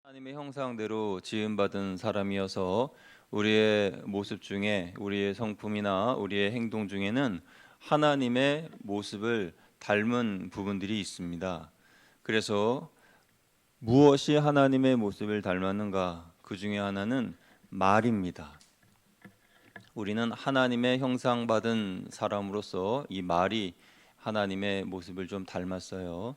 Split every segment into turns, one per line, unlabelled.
하나님의 형상대로 지음받은 사람이어서 우리의 모습 중에 우리의 성품이나 우리의 행동 중에는 하나님의 모습을 닮은 부분들이 있습니다. 그래서 무엇이 하나님의 모습을 닮았는가? 그 중에 하나는 말입니다. 우리는 하나님의 형상받은 사람으로서 이 말이 하나님의 모습을 좀 닮았어요.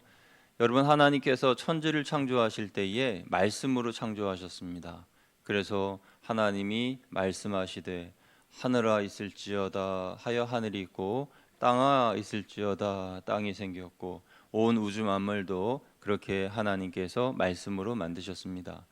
여러분, 하나님께서 천지를 창조하실 때에 말씀으로 창조하셨습니다. 그래서 하나님이 말씀하시되 하늘아 있을지어다 하여 하늘이 있고 땅아 있을지어다 땅이 생겼고 온 우주 만물도 그렇게 하나님께서 말씀으로 만드셨습니다.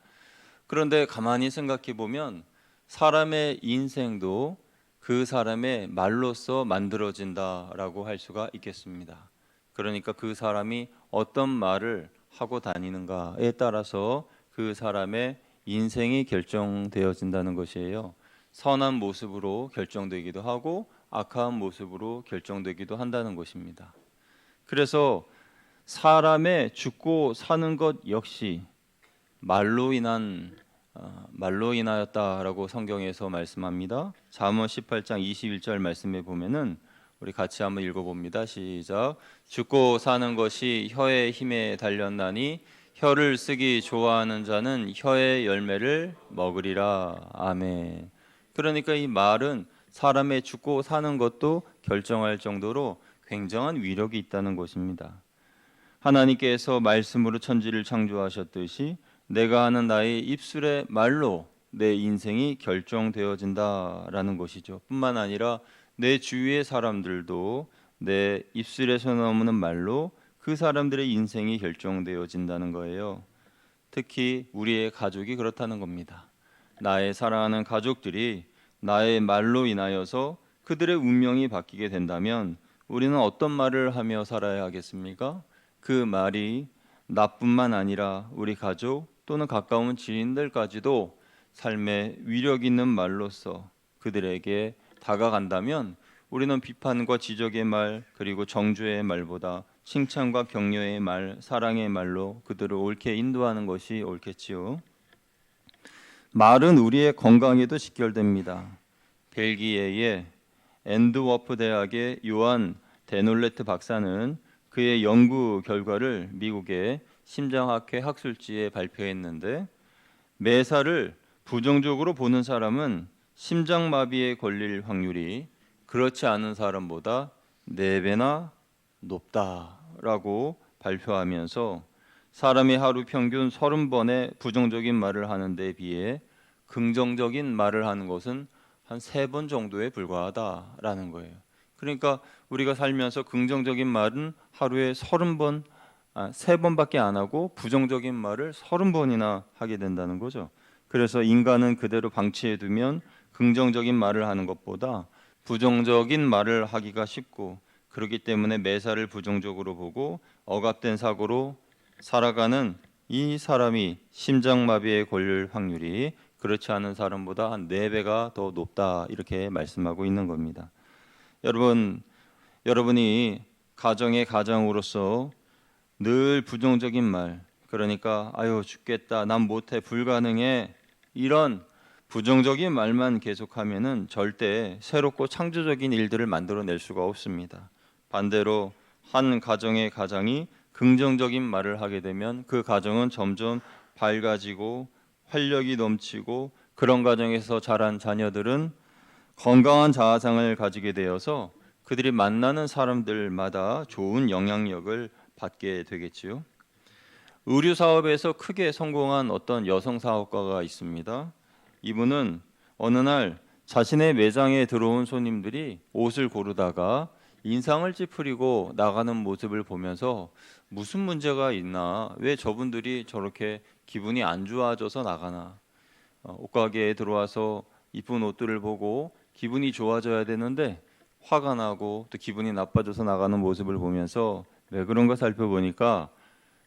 그런데 가만히 생각해 보면 사람의 인생도 그 사람의 말로써 만들어진다라고 할 수가 있겠습니다. 그러니까 그 사람이 어떤 말을 하고 다니는가에 따라서 그 사람의 인생이 결정되어진다는 것이에요. 선한 모습으로 결정되기도 하고 악한 모습으로 결정되기도 한다는 것입니다. 그래서 사람의 죽고 사는 것 역시 말로 인하였다라고 성경에서 말씀합니다. 잠언 18장 21절 말씀에 보면은 우리 같이 한번 읽어봅니다. 시작. 죽고 사는 것이 혀의 힘에 달렸나니 혀를 쓰기 좋아하는 자는 혀의 열매를 먹으리라. 아멘. 그러니까 이 말은 사람의 죽고 사는 것도 결정할 정도로 굉장한 위력이 있다는 것입니다. 하나님께서 말씀으로 천지를 창조하셨듯이 내가 하는 나의 입술의 말로 내 인생이 결정되어진다라는 것이죠. 뿐만 아니라 내 주위의 사람들도 내 입술에서 나오는 말로 그 사람들의 인생이 결정되어진다는 거예요. 특히 우리의 가족이 그렇다는 겁니다. 나의 사랑하는 가족들이 나의 말로 인하여서 그들의 운명이 바뀌게 된다면 우리는 어떤 말을 하며 살아야 하겠습니까? 그 말이 나뿐만 아니라 우리 가족 또는 가까운 지인들까지도 삶의 위력 있는 말로서 그들에게 다가간다면 우리는 비판과 지적의 말 그리고 정죄의 말보다 칭찬과 격려의 말, 사랑의 말로 그들을 옳게 인도하는 것이 옳겠지요. 말은 우리의 건강에도 직결됩니다. 벨기에의 앤드워프 대학의 요한 데놀레트 박사는 그의 연구 결과를 미국의 심장학회 학술지에 발표했는데 매사를 부정적으로 보는 사람은 심장마비에 걸릴 확률이 그렇지 않은 사람보다 4배나 높다라고 발표하면서 사람이 하루 평균 30번의 부정적인 말을 하는 데 비해 긍정적인 말을 하는 것은 한 3번 정도에 불과하다라는 거예요. 그러니까 우리가 살면서 긍정적인 말은 하루에 3번밖에 안 하고 부정적인 말을 30번이나 하게 된다는 거죠. 그래서 인간은 그대로 방치해 두면 긍정적인 말을 하는 것보다 부정적인 말을 하기가 쉽고 그렇기 때문에 매사를 부정적으로 보고 억압된 사고로 살아가는 이 사람이 심장마비에 걸릴 확률이 그렇지 않은 사람보다 한 4배가 더 높다 이렇게 말씀하고 있는 겁니다. 여러분이 가정의 가장으로서 늘 부정적인 말, 그러니까 아유 죽겠다, 난 못해, 불가능해 이런 부정적인 말만 계속하면은 절대 새롭고 창조적인 일들을 만들어낼 수가 없습니다. 반대로 한 가정의 가장이 긍정적인 말을 하게 되면 그 가정은 점점 밝아지고 활력이 넘치고 그런 가정에서 자란 자녀들은 건강한 자아상을 가지게 되어서 그들이 만나는 사람들마다 좋은 영향력을 받게 되겠지요. 의류 사업에서 크게 성공한 어떤 여성 사업가가 있습니다. 이분은 어느 날 자신의 매장에 들어온 손님들이 옷을 고르다가 인상을 찌푸리고 나가는 모습을 보면서 무슨 문제가 있나, 왜 저분들이 저렇게 기분이 안 좋아져서 나가나, 옷가게에 들어와서 이쁜 옷들을 보고 기분이 좋아져야 되는데 화가 나고 또 기분이 나빠져서 나가는 모습을 보면서 왜 그런가 살펴보니까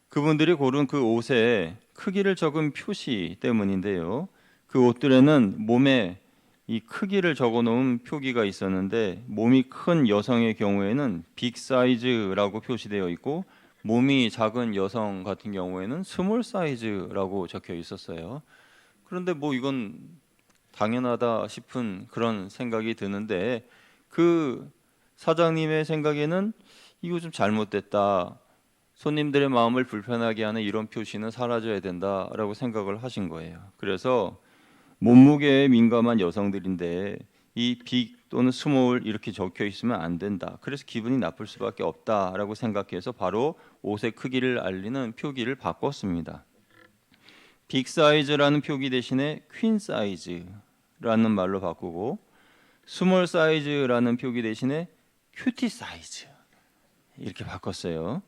그분들이 고른 그 옷에 크기를 적은 표시 때문인데요. 그 옷들에는 몸에 이 크기를 적어 놓은 표기가 있었는데 몸이 큰 여성의 경우에는 빅 사이즈라고 표시되어 있고 몸이 작은 여성 같은 경우에는 스몰 사이즈라고 적혀 있었어요. 그런데 뭐 이건 당연하다 싶은 그런 생각이 드는데 그 사장님의 생각에는 이거 좀 잘못됐다. 손님들의 마음을 불편하게 하는 이런 표시는 사라져야 된다라고 생각을 하신 거예요. 그래서 몸무게에 민감한 여성들인데 이 빅 또는 스몰 이렇게 적혀 있으면 안 된다. 그래서 기분이 나쁠 수밖에 없다라고 생각해서 바로 옷의 크기를 알리는 표기를 바꿨습니다. 빅 사이즈라는 표기 대신에 퀸 사이즈라는 말로 바꾸고 스몰 사이즈라는 표기 대신에 큐티 사이즈 이렇게 바꿨어요.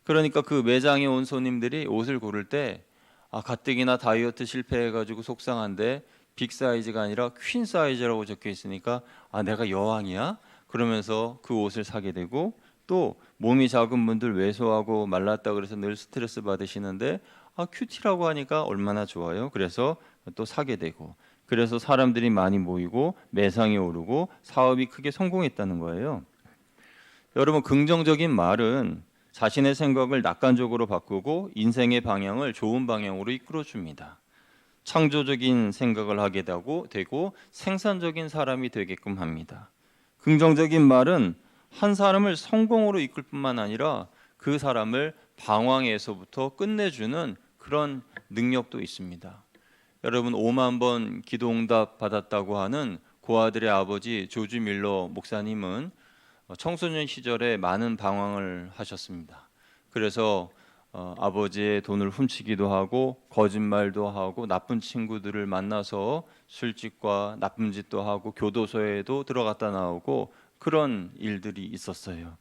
그러니까 그 매장에 온 손님들이 옷을 고를 때 가뜩이나 다이어트 실패해가지고 속상한데 빅 사이즈가 아니라 퀸 사이즈라고 적혀 있으니까 내가 여왕이야? 그러면서 그 옷을 사게 되고 또 몸이 작은 분들 왜소하고 말랐다 그래서 늘 스트레스 받으시는데 큐티라고 하니까 얼마나 좋아요. 그래서 또 사게 되고 그래서 사람들이 많이 모이고 매상이 오르고 사업이 크게 성공했다는 거예요. 여러분 긍정적인 말은 자신의 생각을 낙관적으로 바꾸고 인생의 방향을 좋은 방향으로 이끌어 줍니다. 창조적인 생각을 하게 되고 생산적인 사람이 되게끔 합니다. 긍정적인 말은 한 사람을 성공으로 이끌 뿐만 아니라 그 사람을 방황에서부터 끝내주는 그런 능력도 있습니다. 여러분 5만 번 기도응답 받았다고 하는 고아들의 아버지 조지 밀러 목사님은 청소년 시절에 많은 방황을 하셨습니다. 그래서 아버지의 돈을 훔치기도 하고 거짓말도 하고 나쁜 친구들을 만나서 술집과 나쁜 짓도 하고 교도소에도 들어갔다 나오고 그런 일들이 있었어요.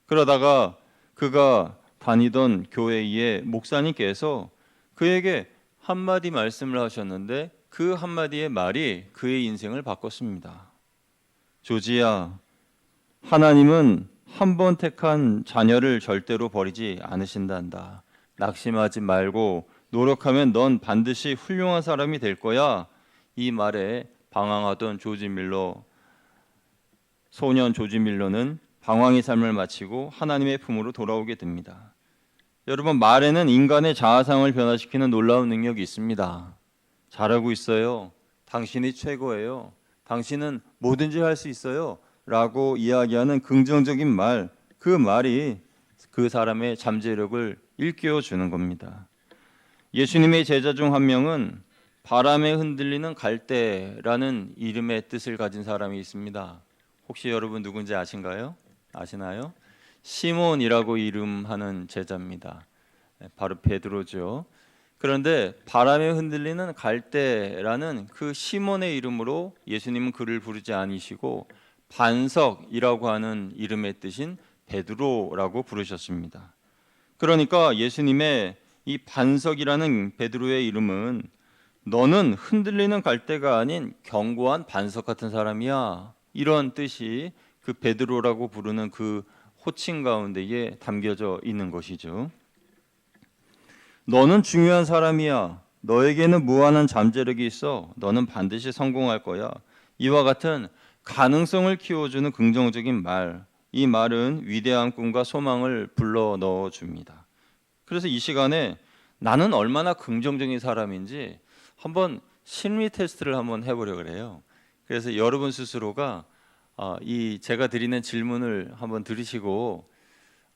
그러다가 그가 다니던 교회의 목사님께서 그에게 한마디 말씀을 하셨는데 그 한마디의 말이 그의 인생을 바꿨습니다. 조지야, 하나님은 한 번 택한 자녀를 절대로 버리지 않으신단다. 낙심하지 말고 노력하면 넌 반드시 훌륭한 사람이 될 거야. 이 말에 방황하던 소년 조지 밀러는 방황의 삶을 마치고 하나님의 품으로 돌아오게 됩니다. 여러분 말에는 인간의 자아상을 변화시키는 놀라운 능력이 있습니다. 잘하고 있어요. 당신이 최고예요. 당신은 뭐든지 할 수 있어요. 라고 이야기하는 긍정적인 말, 그 말이 그 사람의 잠재력을 일깨워 주는 겁니다. 예수님의 제자 중 한 명은 바람에 흔들리는 갈대라는 이름의 뜻을 가진 사람이 있습니다. 혹시 여러분 누군지 아시나요? 시몬이라고 이름하는 제자입니다. 바로 베드로죠. 그런데 바람에 흔들리는 갈대라는 그 시몬의 이름으로 예수님은 그를 부르지 않으시고 반석이라고 하는 이름의 뜻인 베드로라고 부르셨습니다. 그러니까 예수님의 이 반석이라는 베드로의 이름은 너는 흔들리는 갈대가 아닌 견고한 반석 같은 사람이야. 이런 뜻이 그 베드로라고 부르는 그 호칭 가운데에 담겨져 있는 것이죠. 너는 중요한 사람이야. 너에게는 무한한 잠재력이 있어. 너는 반드시 성공할 거야. 이와 같은 가능성을 키워주는 긍정적인 말. 이 말은 위대한 꿈과 소망을 불러 넣어줍니다. 그래서 이 시간에 나는 얼마나 긍정적인 사람인지 한번 심리 테스트를 한번 해보려고 그래요. 그래서 여러분 스스로가 이 제가 드리는 질문을 한번 들으시고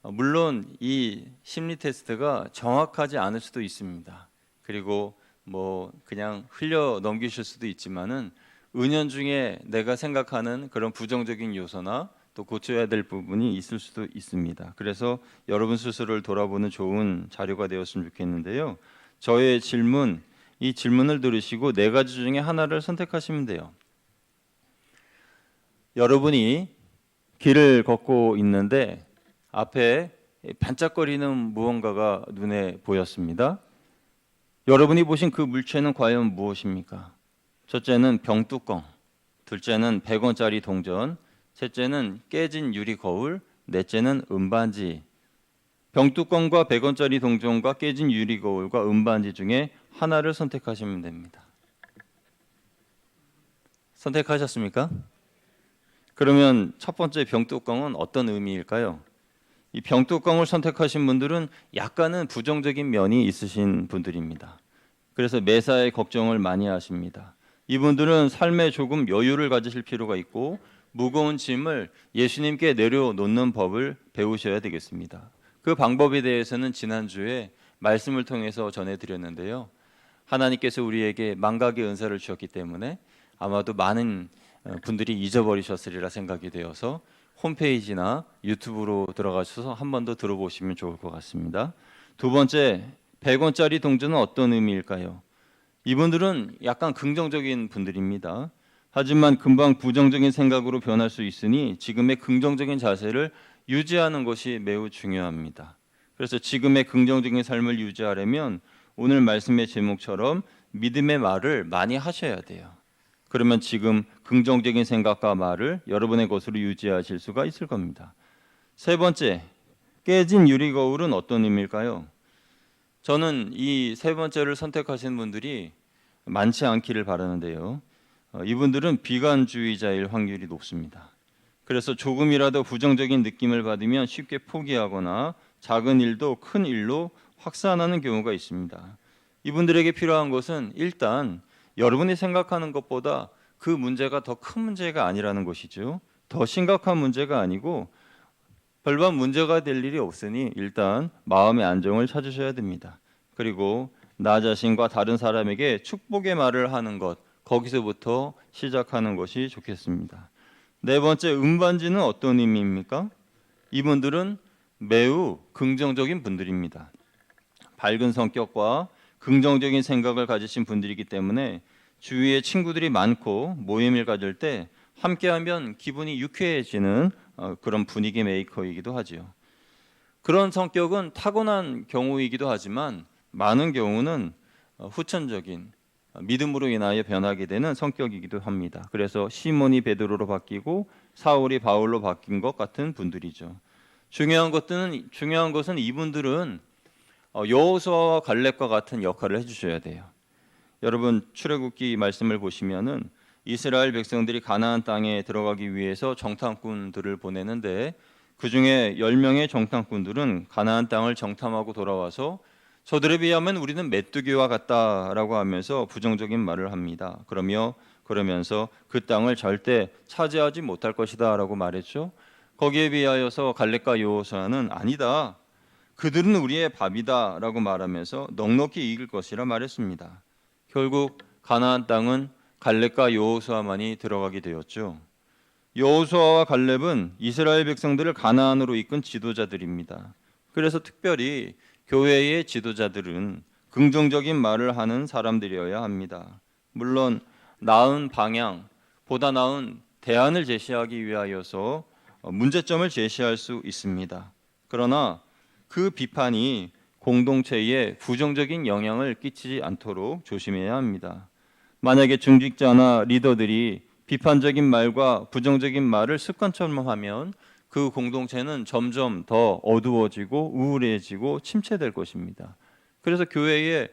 물론 이 심리 테스트가 정확하지 않을 수도 있습니다. 그리고 뭐 그냥 흘려 넘기실 수도 있지만은 은연중에 내가 생각하는 그런 부정적인 요소나 또 고쳐야 될 부분이 있을 수도 있습니다. 그래서 여러분 스스로를 돌아보는 좋은 자료가 되었으면 좋겠는데요. 저의 질문, 이 질문을 들으시고 네 가지 중에 하나를 선택하시면 돼요. 여러분이 길을 걷고 있는데 앞에 반짝거리는 무언가가 눈에 보였습니다. 여러분이 보신 그 물체는 과연 무엇입니까? 첫째는 병뚜껑, 둘째는 100원짜리 동전, 셋째는 깨진 유리 거울, 넷째는 은반지. 병뚜껑과 100원짜리 동전과 깨진 유리 거울과 은반지 중에 하나를 선택하시면 됩니다. 선택하셨습니까? 그러면 첫 번째 병뚜껑은 어떤 의미일까요? 이 병뚜껑을 선택하신 분들은 약간은 부정적인 면이 있으신 분들입니다. 그래서 매사에 걱정을 많이 하십니다. 이분들은 삶에 조금 여유를 가지실 필요가 있고 무거운 짐을 예수님께 내려놓는 법을 배우셔야 되겠습니다. 그 방법에 대해서는 지난주에 말씀을 통해서 전해드렸는데요. 하나님께서 우리에게 망각의 은사를 주셨기 때문에 아마도 많은 분들이 잊어버리셨으리라 생각이 되어서 홈페이지나 유튜브로 들어가셔서 한 번 더 들어보시면 좋을 것 같습니다. 두 번째, 100원짜리 동전은 어떤 의미일까요? 이분들은 약간 긍정적인 분들입니다. 하지만 금방 부정적인 생각으로 변할 수 있으니 지금의 긍정적인 자세를 유지하는 것이 매우 중요합니다. 그래서 지금의 긍정적인 삶을 유지하려면 오늘 말씀의 제목처럼 믿음의 말을 많이 하셔야 돼요. 그러면 지금 긍정적인 생각과 말을 여러분의 것으로 유지하실 수가 있을 겁니다. 세 번째, 깨진 유리거울은 어떤 의미일까요? 저는 이 세 번째를 선택하신 분들이 많지 않기를 바라는데요. 이분들은 비관주의자일 확률이 높습니다. 그래서 조금이라도 부정적인 느낌을 받으면 쉽게 포기하거나 작은 일도 큰 일로 확산하는 경우가 있습니다. 이분들에게 필요한 것은 일단 여러분이 생각하는 것보다 그 문제가 더 큰 문제가 아니라는 것이죠. 더 심각한 문제가 아니고 별반 문제가 될 일이 없으니 일단 마음의 안정을 찾으셔야 됩니다. 그리고 나 자신과 다른 사람에게 축복의 말을 하는 것, 거기서부터 시작하는 것이 좋겠습니다. 네 번째, 음반지는 어떤 의미입니까? 이분들은 매우 긍정적인 분들입니다. 밝은 성격과 긍정적인 생각을 가지신 분들이기 때문에 주위에 친구들이 많고 모임을 가질 때 함께하면 기분이 유쾌해지는 그런 분위기 메이커이기도 하지요. 그런 성격은 타고난 경우이기도 하지만 많은 경우는 후천적인 믿음으로 인하여 변하게 되는 성격이기도 합니다. 그래서 시몬이 베드로로 바뀌고 사울이 바울로 바뀐 것 같은 분들이죠. 중요한 것은 이분들은 여호수아와 갈렙과 같은 역할을 해주셔야 돼요. 여러분 출애굽기 말씀을 보시면은 이스라엘 백성들이 가나안 땅에 들어가기 위해서 정탐꾼들을 보내는데 그 중에 10명의 정탐꾼들은 가나안 땅을 정탐하고 돌아와서 저들에 비하면 우리는 메뚜기와 같다라고 하면서 부정적인 말을 합니다. 그러면서 그 땅을 절대 차지하지 못할 것이다라고 말했죠. 거기에 비하여서 갈렙과 여호수아는 아니다. 그들은 우리의 밥이다라고 말하면서 넉넉히 이길 것이라 말했습니다. 결국 가나안 땅은 갈렙과 여호수아만이 들어가게 되었죠. 여호수아와 갈렙은 이스라엘 백성들을 가나안으로 이끈 지도자들입니다. 그래서 특별히 교회의 지도자들은 긍정적인 말을 하는 사람들이어야 합니다. 물론 나은 방향, 보다 나은 대안을 제시하기 위하여서 문제점을 제시할 수 있습니다. 그러나 그 비판이 공동체에 부정적인 영향을 끼치지 않도록 조심해야 합니다. 만약에 중직자나 리더들이 비판적인 말과 부정적인 말을 습관처럼 하면 그 공동체는 점점 더 어두워지고 우울해지고 침체될 것입니다. 그래서 교회의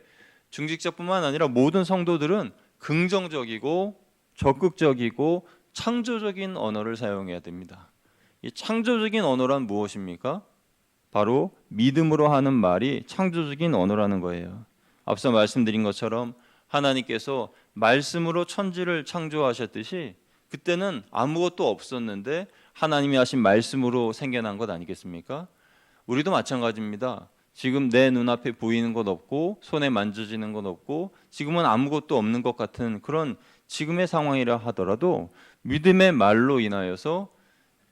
중직자뿐만 아니라 모든 성도들은 긍정적이고 적극적이고 창조적인 언어를 사용해야 됩니다. 이 창조적인 언어란 무엇입니까? 바로 믿음으로 하는 말이 창조적인 언어라는 거예요. 앞서 말씀드린 것처럼 하나님께서 말씀으로 천지를 창조하셨듯이 그때는 아무것도 없었는데 하나님이 하신 말씀으로 생겨난 것 아니겠습니까? 우리도 마찬가지입니다. 지금 내 눈앞에 보이는 것 없고 손에 만져지는 것 없고 지금은 아무것도 없는 것 같은 그런 지금의 상황이라 하더라도 믿음의 말로 인하여서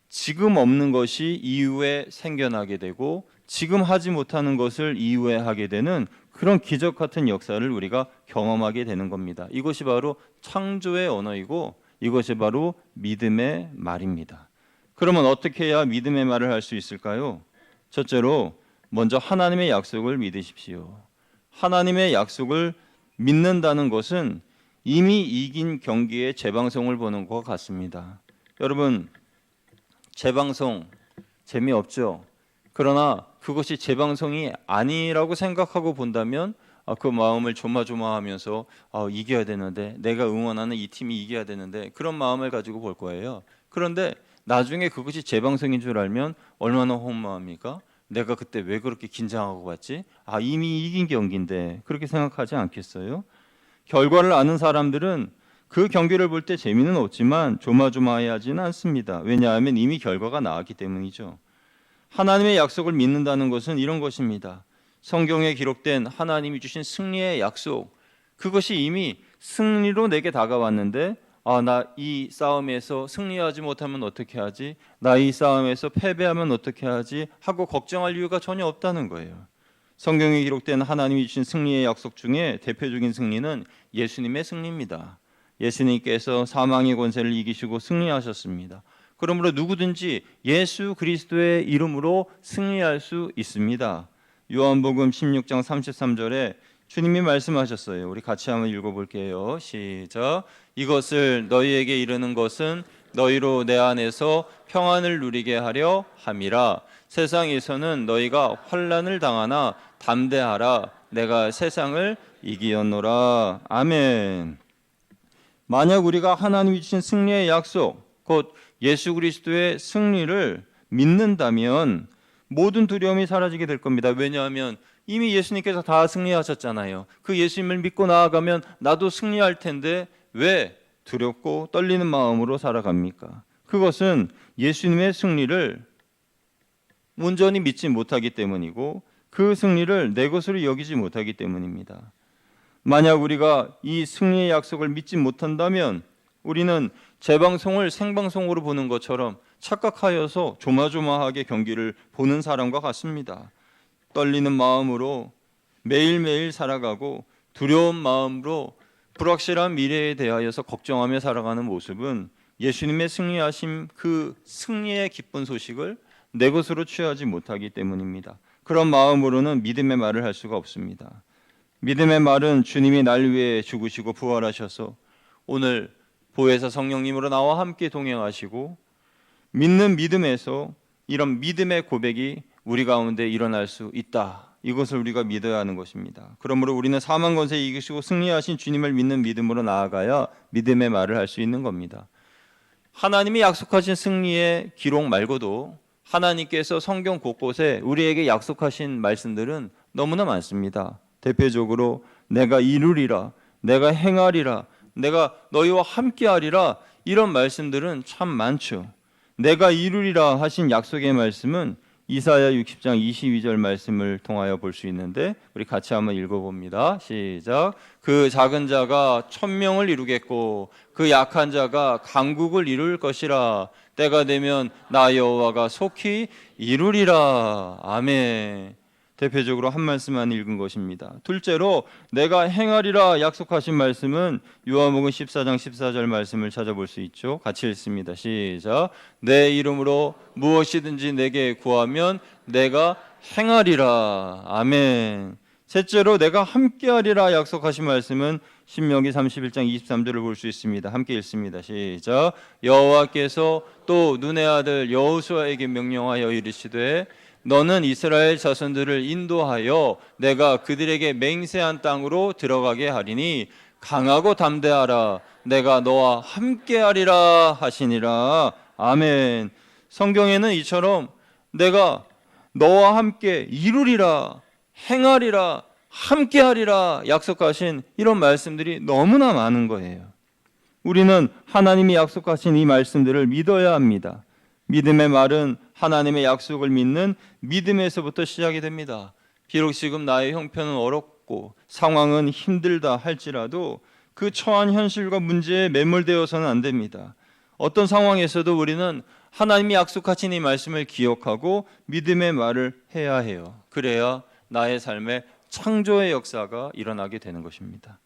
지금 없는 것이 이후에 생겨나게 되고 지금 하지 못하는 것을 이후에 하게 되는 그런 기적 같은 역사를 우리가 경험하게 되는 겁니다. 이것이 바로 창조의 언어이고 이것이 바로 믿음의 말입니다. 그러면 어떻게 해야 믿음의 말을 할 수 있을까요? 첫째로 먼저 하나님의 약속을 믿으십시오. 하나님의 약속을 믿는다는 것은 이미 이긴 경기의 재방송을 보는 것 같습니다. 여러분 재방송 재미없죠. 그러나 그것이 재방송이 아니라고 생각하고 본다면 그 마음을 조마조마하면서 이겨야 되는데 내가 응원하는 이 팀이 이겨야 되는데 그런 마음을 가지고 볼 거예요. 그런데 나중에 그것이 재방송인 줄 알면 얼마나 허무합니까? 내가 그때 왜 그렇게 긴장하고 갔지? 이미 이긴 경기인데, 그렇게 생각하지 않겠어요? 결과를 아는 사람들은 그 경기를 볼 때 재미는 없지만 조마조마해하지는 않습니다. 왜냐하면 이미 결과가 나왔기 때문이죠. 하나님의 약속을 믿는다는 것은 이런 것입니다. 성경에 기록된 하나님이 주신 승리의 약속, 그것이 이미 승리로 내게 다가왔는데, 나 이 싸움에서 승리하지 못하면 어떻게 하지? 나 이 싸움에서 패배하면 어떻게 하지? 하고 걱정할 이유가 전혀 없다는 거예요. 성경에 기록된 하나님이 주신 승리의 약속 중에 대표적인 승리는 예수님의 승리입니다. 예수님께서 사망의 권세를 이기시고 승리하셨습니다. 그러므로 누구든지 예수 그리스도의 이름으로 승리할 수 있습니다. 요한복음 16장 33절에 주님이 말씀하셨어요. 우리 같이 한번 읽어볼게요. 시작. 이것을 너희에게 이르는 것은 너희로 내 안에서 평안을 누리게 하려 함이라. 세상에서는 너희가 환난을 당하나 담대하라. 내가 세상을 이기었노라. 아멘. 만약 우리가 하나님이 주신 승리의 약속, 곧 예수 그리스도의 승리를 믿는다면 모든 두려움이 사라지게 될 겁니다. 왜냐하면 이미 예수님께서 다 승리하셨잖아요. 그 예수님을 믿고 나아가면 나도 승리할 텐데 왜 두렵고 떨리는 마음으로 살아갑니까? 그것은 예수님의 승리를 온전히 믿지 못하기 때문이고 그 승리를 내 것으로 여기지 못하기 때문입니다. 만약 우리가 이 승리의 약속을 믿지 못한다면 우리는 재방송을 생방송으로 보는 것처럼 착각하여서 조마조마하게 경기를 보는 사람과 같습니다. 떨리는 마음으로 매일매일 살아가고 두려운 마음으로 불확실한 미래에 대하여서 걱정하며 살아가는 모습은 예수님의 승리하심 그 승리의 기쁜 소식을 내 것으로 취하지 못하기 때문입니다. 그런 마음으로는 믿음의 말을 할 수가 없습니다. 믿음의 말은 주님이 날 위해 죽으시고 부활하셔서 오늘 보혜사 성령님으로 나와 함께 동행하시고 믿는 믿음에서 이런 믿음의 고백이 우리 가운데 일어날 수 있다. 이것을 우리가 믿어야 하는 것입니다. 그러므로 우리는 사망 권세 이기시고 승리하신 주님을 믿는 믿음으로 나아가야 믿음의 말을 할 수 있는 겁니다. 하나님이 약속하신 승리의 기록 말고도 하나님께서 성경 곳곳에 우리에게 약속하신 말씀들은 너무나 많습니다. 대표적으로 내가 이루리라, 내가 행하리라, 내가 너희와 함께하리라, 이런 말씀들은 참 많죠. 내가 이루리라 하신 약속의 말씀은 이사야 60장 22절 말씀을 통하여 볼 수 있는데 우리 같이 한번 읽어봅니다. 시작. 그 작은 자가 1000명을 이루겠고 그 약한 자가 강국을 이룰 것이라. 때가 되면 나 여호와가 속히 이루리라. 아멘. 대표적으로 한 말씀만 읽은 것입니다. 둘째로 내가 행하리라 약속하신 말씀은 요한복음 14장 14절 말씀을 찾아볼 수 있죠. 같이 읽습니다. 시작. 내 이름으로 무엇이든지 내게 구하면 내가 행하리라. 아멘. 셋째로 내가 함께하리라 약속하신 말씀은 신명기 31장 23절을 볼 수 있습니다. 함께 읽습니다. 시작. 여호와께서 또 눈의 아들 여호수아에게 명령하여 이르시되 너는 이스라엘 자손들을 인도하여 내가 그들에게 맹세한 땅으로 들어가게 하리니 강하고 담대하라. 내가 너와 함께하리라 하시니라. 아멘. 성경에는 이처럼 내가 너와 함께 이루리라, 행하리라, 함께하리라 약속하신 이런 말씀들이 너무나 많은 거예요. 우리는 하나님이 약속하신 이 말씀들을 믿어야 합니다. 믿음의 말은 하나님의 약속을 믿는 믿음에서부터 시작이 됩니다. 비록 지금 나의 형편은 어렵고 상황은 힘들다 할지라도 그 처한 현실과 문제에 매몰되어서는 안 됩니다. 어떤 상황에서도 우리는 하나님이 약속하신 이 말씀을 기억하고 믿음의 말을 해야 해요. 그래야 나의 삶에 창조의 역사가 일어나게 되는 것입니다.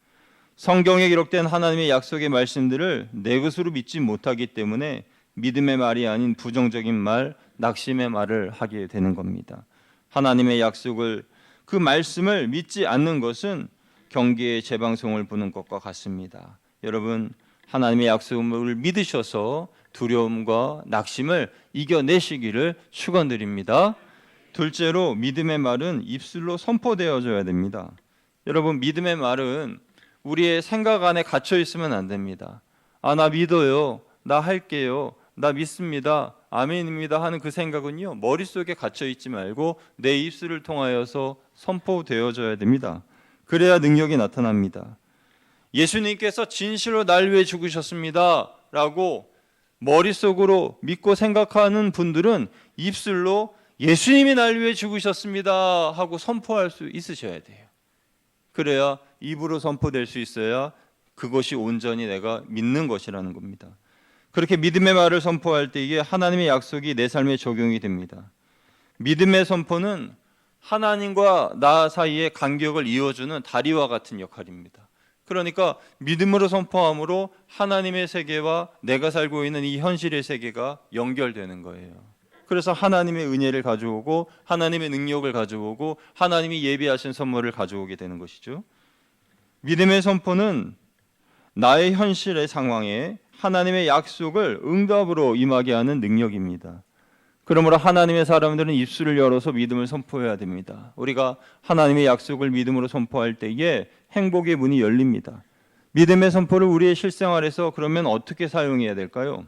성경에 기록된 하나님의 약속의 말씀들을 내 것으로 믿지 못하기 때문에 믿음의 말이 아닌 부정적인 말, 낙심의 말을 하게 되는 겁니다. 하나님의 약속을, 그 말씀을 믿지 않는 것은 경기의 재방송을 보는 것과 같습니다. 여러분, 하나님의 약속을 믿으셔서 두려움과 낙심을 이겨내시기를 축원드립니다. 둘째로 믿음의 말은 입술로 선포되어져야 됩니다. 여러분, 믿음의 말은 우리의 생각 안에 갇혀 있으면 안 됩니다. 나 믿어요. 나 할게요. 나 믿습니다, 아멘입니다 하는 그 생각은요, 머릿속에 갇혀 있지 말고 내 입술을 통하여서 선포되어져야 됩니다. 그래야 능력이 나타납니다. 예수님께서 진실로 날 위해 죽으셨습니다 라고 머릿속으로 믿고 생각하는 분들은 입술로 예수님이 날 위해 죽으셨습니다 하고 선포할 수 있으셔야 돼요. 그래야 입으로 선포될 수 있어야 그것이 온전히 내가 믿는 것이라는 겁니다. 그렇게 믿음의 말을 선포할 때 이게 하나님의 약속이 내 삶에 적용이 됩니다. 믿음의 선포는 하나님과 나 사이의 간격을 이어주는 다리와 같은 역할입니다. 그러니까 믿음으로 선포함으로 하나님의 세계와 내가 살고 있는 이 현실의 세계가 연결되는 거예요. 그래서 하나님의 은혜를 가져오고 하나님의 능력을 가져오고 하나님이 예비하신 선물을 가져오게 되는 것이죠. 믿음의 선포는 나의 현실의 상황에 하나님의 약속을 응답으로 임하게 하는 능력입니다. 그러므로 하나님의 사람들은 입술을 열어서 믿음을 선포해야 됩니다. 우리가 하나님의 약속을 믿음으로 선포할 때에 행복의 문이 열립니다. 믿음의 선포를 우리의 실생활에서 그러면 어떻게 사용해야 될까요?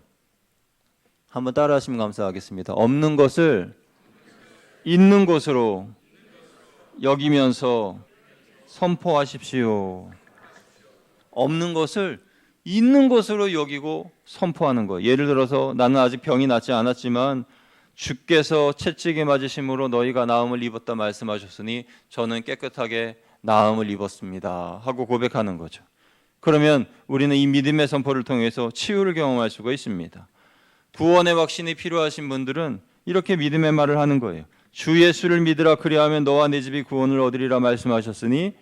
한번 따라하시면 감사하겠습니다. 없는 것을 있는 것으로 여기면서 선포하십시오. 없는 것을 있는 것으로 여기고 선포하는 거예요. 예를 들어서 나는 아직 병이 낫지 않았지만 주께서 채찍에 맞으심으로 너희가 나음을 입었다 말씀하셨으니 저는 깨끗하게 나음을 입었습니다 하고 고백하는 거죠. 그러면 우리는 이 믿음의 선포를 통해서 치유를 경험할 수가 있습니다. 구원의 확신이 필요하신 분들은 이렇게 믿음의 말을 하는 거예요. 주 예수를 믿으라, 그리하면 너와 내 집이 구원을 얻으리라 말씀하셨으니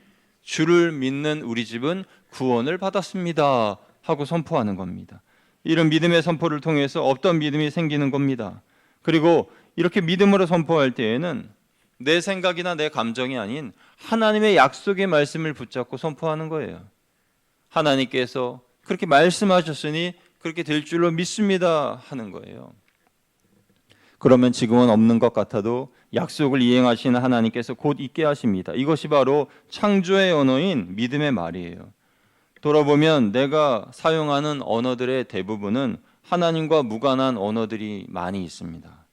주를 믿는 우리 집은 구원을 받았습니다 하고 선포하는 겁니다. 이런 믿음의 선포를 통해서 없던 믿음이 생기는 겁니다. 그리고 이렇게 믿음으로 선포할 때에는 내 생각이나 내 감정이 아닌 하나님의 약속의 말씀을 붙잡고 선포하는 거예요. 하나님께서 그렇게 말씀하셨으니 그렇게 될 줄로 믿습니다 하는 거예요. 그러면 지금은 없는 것 같아도 약속을 이행하시는 하나님께서 곧 있게 하십니다. 이것이 바로 창조의 언어인 믿음의 말이에요. 돌아보면 내가 사용하는 언어들의 대부분은 하나님과 무관한 언어들이 많이 있습니다.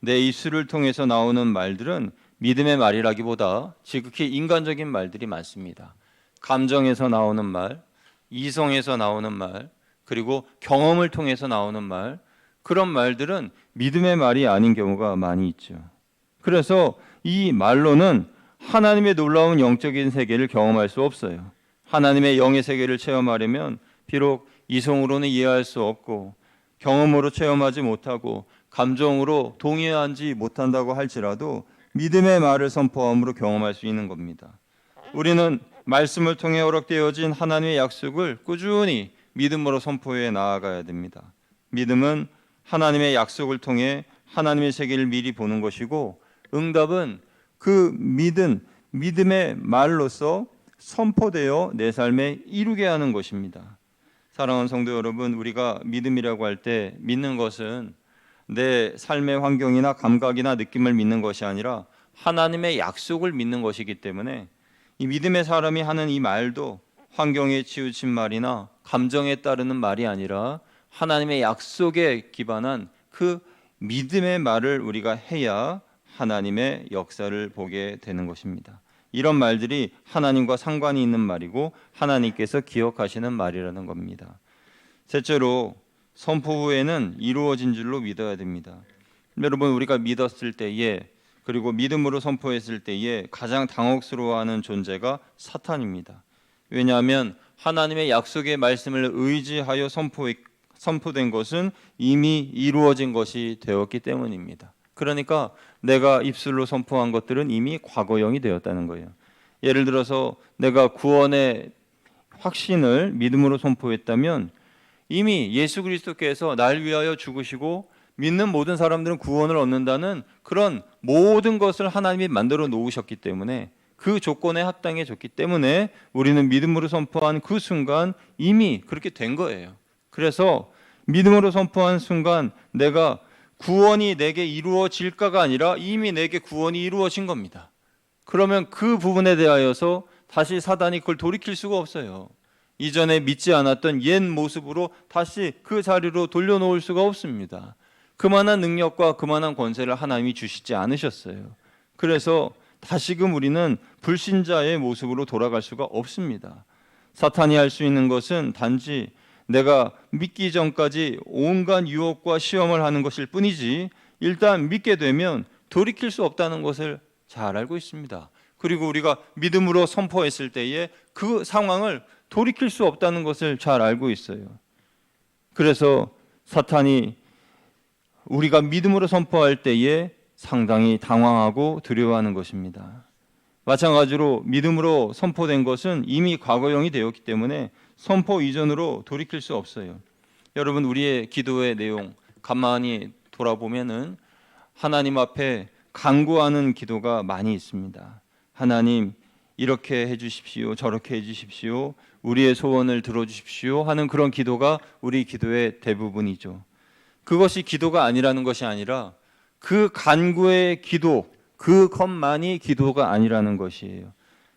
내 입술을 통해서 나오는 말들은 믿음의 말이라기보다 지극히 인간적인 말들이 많습니다. 감정에서 나오는 말, 이성에서 나오는 말, 그리고 경험을 통해서 나오는 말, 그런 말들은 믿음의 말이 아닌 경우가 많이 있죠. 그래서 이 말로는 하나님의 놀라운 영적인 세계를 경험할 수 없어요. 하나님의 영의 세계를 체험하려면 비록 이성으로는 이해할 수 없고 경험으로 체험하지 못하고 감정으로 동의하지 못한다고 할지라도 믿음의 말을 선포함으로 경험할 수 있는 겁니다. 우리는 말씀을 통해 허락되어진 하나님의 약속을 꾸준히 믿음으로 선포해 나아가야 됩니다. 믿음은 하나님의 약속을 통해 하나님의 세계를 미리 보는 것이고, 응답은 그 믿음의 말로서 선포되어 내 삶에 이루게 하는 것입니다. 사랑하는 성도 여러분, 우리가 믿음이라고 할 때 믿는 것은 내 삶의 환경이나 감각이나 느낌을 믿는 것이 아니라 하나님의 약속을 믿는 것이기 때문에 이 믿음의 사람이 하는 이 말도 환경에 치우친 말이나 감정에 따르는 말이 아니라 하나님의 약속에 기반한 그 믿음의 말을 우리가 해야 하나님의 역사를 보게 되는 것입니다. 이런 말들이 하나님과 상관이 있는 말이고 하나님께서 기억하시는 말이라는 겁니다. 셋째로, 선포 후에는 이루어진 줄로 믿어야 됩니다. 여러분, 우리가 믿었을 때에, 그리고 믿음으로 선포했을 때에 가장 당혹스러워하는 존재가 사탄입니다. 왜냐하면 하나님의 약속의 말씀을 의지하여 선포된 것은 이미 이루어진 것이 되었기 때문입니다. 그러니까 내가 입술로 선포한 것들은 이미 과거형이 되었다는 거예요. 예를 들어서 내가 구원의 확신을 믿음으로 선포했다면 이미 예수 그리스도께서 날 위하여 죽으시고 믿는 모든 사람들은 구원을 얻는다는 그런 모든 것을 하나님이 만들어 놓으셨기 때문에, 그 조건에 합당해졌기 때문에 우리는 믿음으로 선포한 그 순간 이미 그렇게 된 거예요. 그래서 믿음으로 선포한 순간 내가 구원이 내게 이루어질까가 아니라 이미 내게 구원이 이루어진 겁니다. 그러면 그 부분에 대하여서 다시 사단이 그걸 돌이킬 수가 없어요. 이전에 믿지 않았던 옛 모습으로 다시 그 자리로 돌려놓을 수가 없습니다. 그만한 능력과 그만한 권세를 하나님이 주시지 않으셨어요. 그래서 다시금 우리는 불신자의 모습으로 돌아갈 수가 없습니다. 사탄이 할 수 있는 것은 단지 내가 믿기 전까지 온갖 유혹과 시험을 하는 것일 뿐이지, 일단 믿게 되면 돌이킬 수 없다는 것을 잘 알고 있습니다. 그리고 우리가 믿음으로 선포했을 때에 그 상황을 돌이킬 수 없다는 것을 잘 알고 있어요. 그래서 사탄이 우리가 믿음으로 선포할 때에 상당히 당황하고 두려워하는 것입니다. 마찬가지로 믿음으로 선포된 것은 이미 과거형이 되었기 때문에 선포 이전으로 돌이킬 수 없어요. 여러분, 우리의 기도의 내용 가만히 돌아보면은 하나님 앞에 간구하는 기도가 많이 있습니다. 하나님, 이렇게 해주십시오, 저렇게 해주십시오, 우리의 소원을 들어주십시오 하는 그런 기도가 우리 기도의 대부분이죠. 그것이 기도가 아니라는 것이 아니라 그 간구의 기도, 그것만이 기도가 아니라는 것이에요.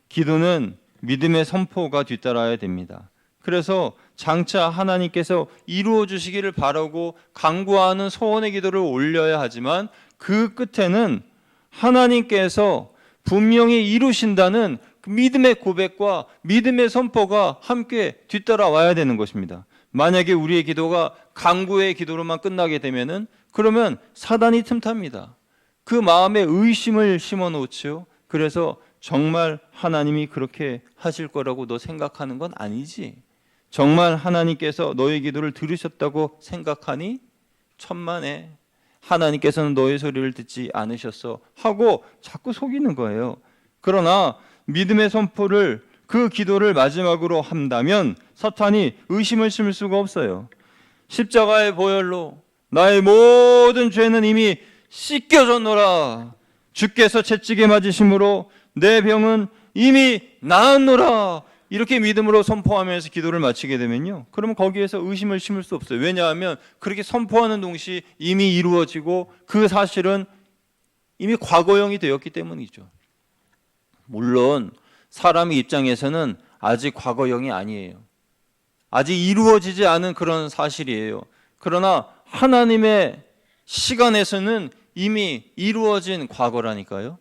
기도는 믿음의 선포가 뒤따라야 됩니다. 그래서 장차 하나님께서 이루어 주시기를 바라고 간구하는 소원의 기도를 올려야 하지만 그 끝에는 하나님께서 분명히 이루신다는 믿음의 고백과 믿음의 선포가 함께 뒤따라와야 되는 것입니다. 만약에 우리의 기도가 간구의 기도로만 끝나게 되면은 그러면 사단이 틈탑니다. 그 마음에 의심을 심어놓지요. 그래서 정말 하나님이 그렇게 하실 거라고 너 생각하는 건 아니지? 정말 하나님께서 너의 기도를 들으셨다고 생각하니? 천만에, 하나님께서는 너의 소리를 듣지 않으셨어 하고 자꾸 속이는 거예요. 그러나 믿음의 선포를, 그 기도를 마지막으로 한다면 사탄이 의심을 심을 수가 없어요. 십자가의 보혈로 나의 모든 죄는 이미 씻겨졌노라. 주께서 채찍에 맞으심으로 내 병은 이미 나았노라. 이렇게 믿음으로 선포하면서 기도를 마치게 되면요, 그러면 거기에서 의심을 심을 수 없어요. 왜냐하면 그렇게 선포하는 동시에 이미 이루어지고 그 사실은 이미 과거형이 되었기 때문이죠. 물론 사람의 입장에서는 아직 과거형이 아니에요. 아직 이루어지지 않은 그런 사실이에요. 그러나 하나님의 시간에서는 이미 이루어진 과거라니까요.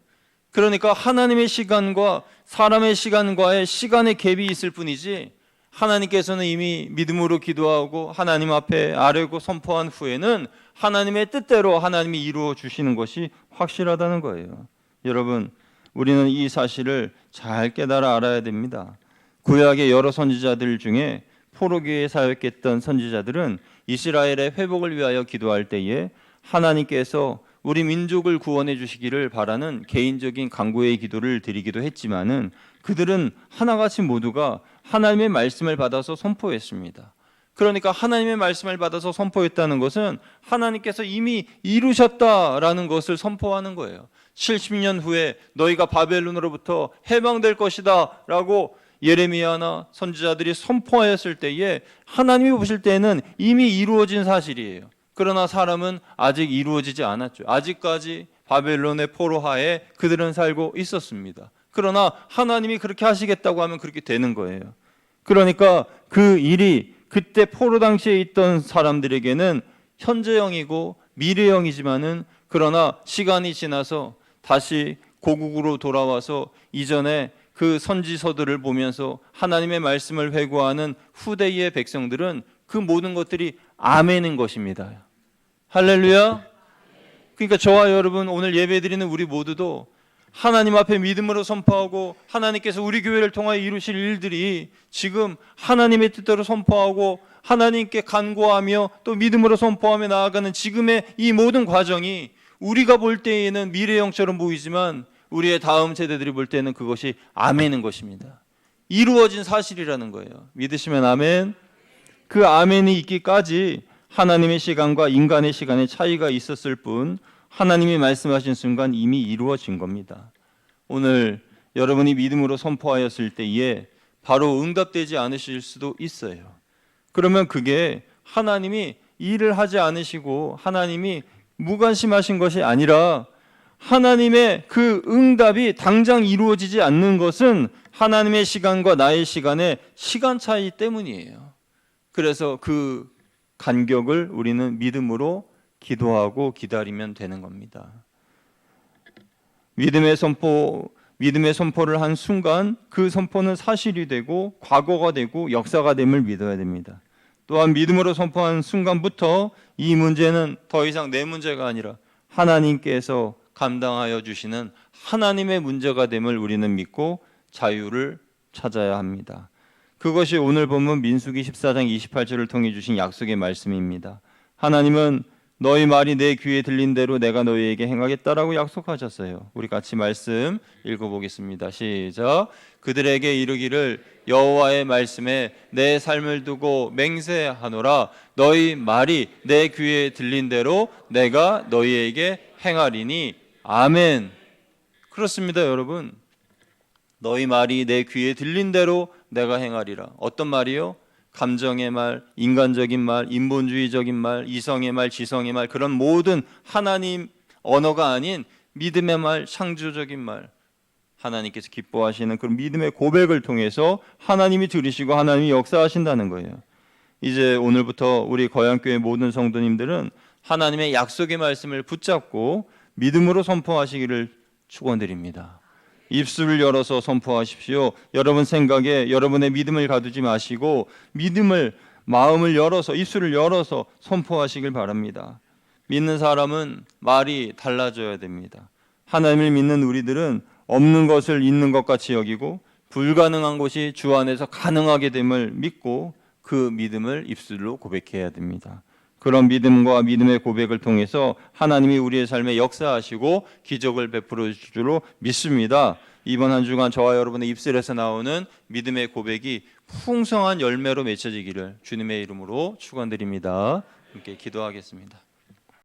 그러니까 하나님의 시간과 사람의 시간과의 시간의 갭이 있을 뿐이지, 하나님께서는 이미 믿음으로 기도하고 하나님 앞에 아뢰고 선포한 후에는 하나님의 뜻대로 하나님이 이루어 주시는 것이 확실하다는 거예요. 여러분, 우리는 이 사실을 잘 깨달아 알아야 됩니다. 구약의 여러 선지자들 중에 포로기에 사역했던 선지자들은 이스라엘의 회복을 위하여 기도할 때에 하나님께서 우리 민족을 구원해 주시기를 바라는 개인적인 간구의 기도를 드리기도 했지만은 그들은 하나같이 모두가 하나님의 말씀을 받아서 선포했습니다. 그러니까 하나님의 말씀을 받아서 선포했다는 것은 하나님께서 이미 이루셨다라는 것을 선포하는 거예요. 70년 후에 너희가 바벨론으로부터 해방될 것이다 라고 예레미야나 선지자들이 선포하였을 때에 하나님이 보실 때에는 이미 이루어진 사실이에요. 그러나 사람은 아직 이루어지지 않았죠. 아직까지 바벨론의 포로하에 그들은 살고 있었습니다. 그러나 하나님이 그렇게 하시겠다고 하면 그렇게 되는 거예요. 그러니까 그 일이 그때 포로 당시에 있던 사람들에게는 현재형이고 미래형이지만은, 그러나 시간이 지나서 다시 고국으로 돌아와서 이전에 그 선지서들을 보면서 하나님의 말씀을 회고하는 후대의 백성들은 그 모든 것들이 아멘인 것입니다. 할렐루야. 그러니까 저와 여러분, 오늘 예배드리는 우리 모두도 하나님 앞에 믿음으로 선포하고 하나님께서 우리 교회를 통하여 이루실 일들이 지금 하나님의 뜻대로 선포하고 하나님께 간구하며 또 믿음으로 선포하며 나아가는 지금의 이 모든 과정이 우리가 볼 때에는 미래형처럼 보이지만 우리의 다음 세대들이 볼 때는 그것이 아멘인 것입니다. 이루어진 사실이라는 거예요. 믿으시면 아멘. 그 아멘이 있기까지 하나님의 시간과 인간의 시간의 차이가 있었을 뿐 하나님이 말씀하신 순간 이미 이루어진 겁니다. 오늘 여러분이 믿음으로 선포하였을 때에 바로 응답되지 않으실 수도 있어요. 그러면 그게 하나님이 일을 하지 않으시고 하나님이 무관심하신 것이 아니라 하나님의 그 응답이 당장 이루어지지 않는 것은 하나님의 시간과 나의 시간의 시간 차이 때문이에요. 그래서 그 간격을 우리는 믿음으로 기도하고 기다리면 되는 겁니다. 믿음의 선포를 한 순간 그 선포는 사실이 되고 과거가 되고 역사가 됨을 믿어야 됩니다. 또한 믿음으로 선포한 순간부터 이 문제는 더 이상 내 문제가 아니라 하나님께서 감당하여 주시는 하나님의 문제가 됨을 우리는 믿고 자유를 찾아야 합니다. 그것이 오늘 본문 민수기 14장 28절을 통해 주신 약속의 말씀입니다. 하나님은 너희 말이 내 귀에 들린 대로 내가 너희에게 행하겠다라고 약속하셨어요. 우리 같이 말씀 읽어보겠습니다. 시작. 그들에게 이르기를 여호와의 말씀에 내 삶을 두고 맹세하노라. 너희 말이 내 귀에 들린 대로 내가 너희에게 행하리니 아멘. 그렇습니다, 여러분. 너희 말이 내 귀에 들린 대로 내가 행하리라. 어떤 말이요? 감정의 말, 인간적인 말, 인본주의적인 말, 이성의 말, 지성의 말, 그런 모든 하나님 언어가 아닌 믿음의 말, 창조적인 말, 하나님께서 기뻐하시는 그런 믿음의 고백을 통해서 하나님이 들으시고 하나님이 역사하신다는 거예요. 이제 오늘부터 우리 거양교회 모든 성도님들은 하나님의 약속의 말씀을 붙잡고 믿음으로 선포하시기를 축원드립니다. 입술을 열어서 선포하십시오. 여러분 생각에 여러분의 믿음을 가두지 마시고 마음을 열어서 입술을 열어서 선포하시길 바랍니다. 믿는 사람은 말이 달라져야 됩니다. 하나님을 믿는 우리들은 없는 것을 있는 것 같이 여기고 불가능한 것이 주 안에서 가능하게 됨을 믿고 그 믿음을 입술로 고백해야 됩니다. 그런 믿음과 믿음의 고백을 통해서 하나님이 우리의 삶에 역사하시고 기적을 베풀어 주실 줄로 믿습니다. 이번 한 주간 저와 여러분의 입술에서 나오는 믿음의 고백이 풍성한 열매로 맺혀지기를 주님의 이름으로 축원드립니다. 함께 기도하겠습니다.